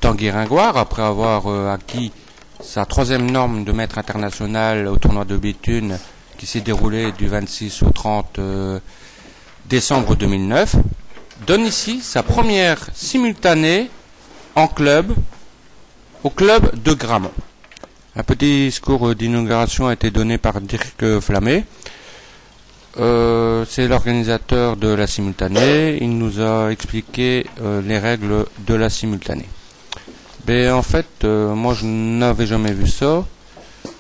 Tanguy Ringoire, après avoir acquis sa troisième norme de maître international au tournoi de Béthune qui s'est déroulé du 26 au 30 décembre 2009, donne ici sa première simultanée en club, au club de Gramont. Un petit discours d'inauguration a été donné par Dirk Flammé. C'est l'organisateur de la simultanée. Il nous a expliqué les règles de la simultanée. Mais en fait, moi je n'avais jamais vu ça.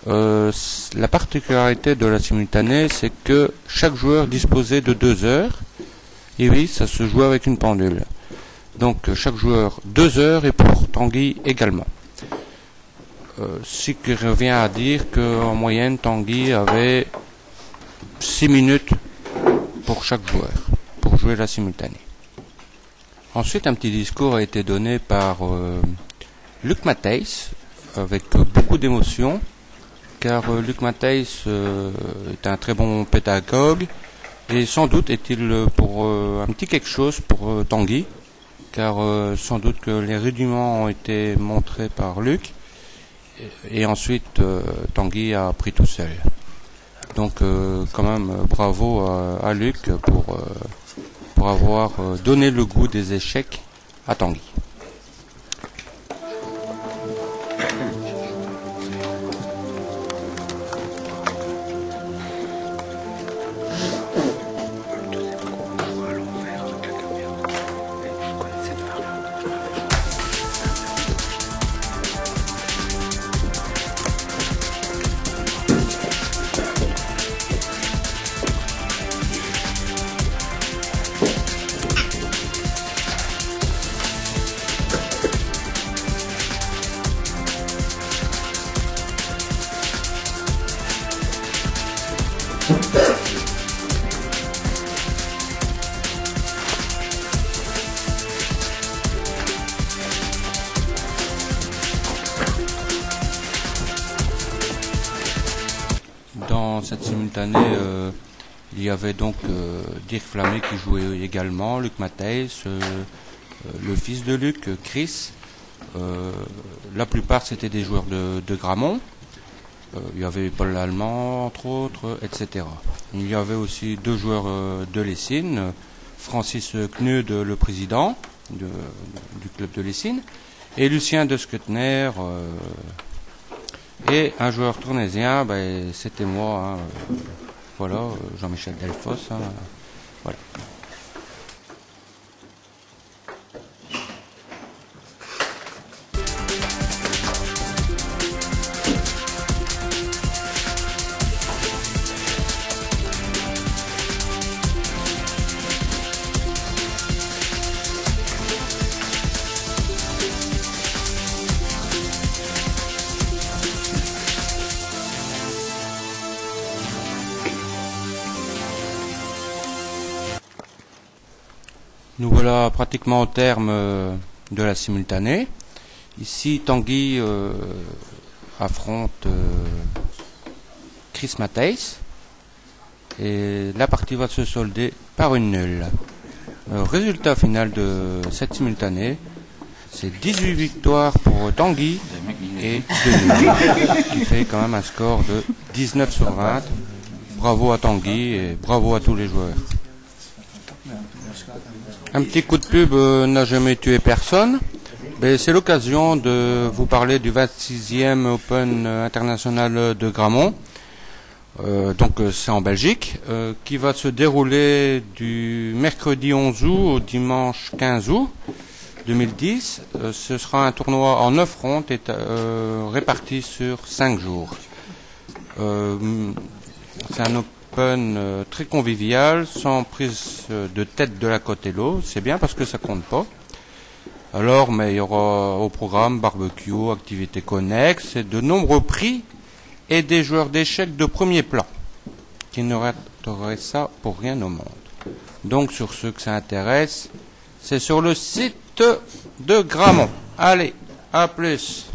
La particularité de la simultanée, c'est que chaque joueur disposait de 2 heures. Et oui, ça se jouait avec une pendule. Donc chaque joueur 2 heures et pour Tanguy également. Ce qui revient à dire qu'en moyenne, Tanguy avait 6 minutes pour chaque joueur, pour jouer la simultanée. Ensuite, un petit discours a été donné par Luc Matthijs, avec beaucoup d'émotion, car Luc Matthijs est un très bon pédagogue, et sans doute est-il pour un petit quelque chose pour Tanguy, car sans doute que les rudiments ont été montrés par Luc, et ensuite Tanguy a appris tout seul. Donc quand même bravo à Luc pour avoir donné le goût des échecs à Tanguy. Dans cette simultanée, il y avait donc Dirk Flammé qui jouait également, Luc Matthijs, le fils de Luc, Chris. La plupart c'était des joueurs de Gramont. Il y avait Paul Lallemand, entre autres, etc. Il y avait aussi 2 joueurs de Lessines, Francis Knud, le président du club de Lessines, et Lucien de Skutner. Et un joueur tournésien, c'était moi, voilà, Jean-Michel Delfos, voilà. Nous voilà pratiquement au terme de la simultanée. Ici, Tanguy affronte Chris Matthijs et la partie va se solder par une nulle. Le résultat final de cette simultanée, c'est 18 victoires pour Tanguy et 2 nuls, qui fait quand même un score de 19 sur 20. Bravo à Tanguy et bravo à tous les joueurs. Un petit coup de pub n'a jamais tué personne. C'est l'occasion de vous parler du 26e Open international de Gramont. Donc c'est en Belgique, qui va se dérouler du mercredi 11 août au dimanche 15 août 2010. Ce sera un tournoi en 9 rondes répartis sur 5 jours. C'est un Open très convivial, sans prise de tête de la côte et l'eau. C'est bien parce que ça compte pas. Alors, mais il y aura au programme barbecue, activités connexes et de nombreux prix et des joueurs d'échecs de premier plan qui ne rateraient ça pour rien au monde. Donc, sur ceux que ça intéresse, c'est sur le site de Gramont. Allez, à plus.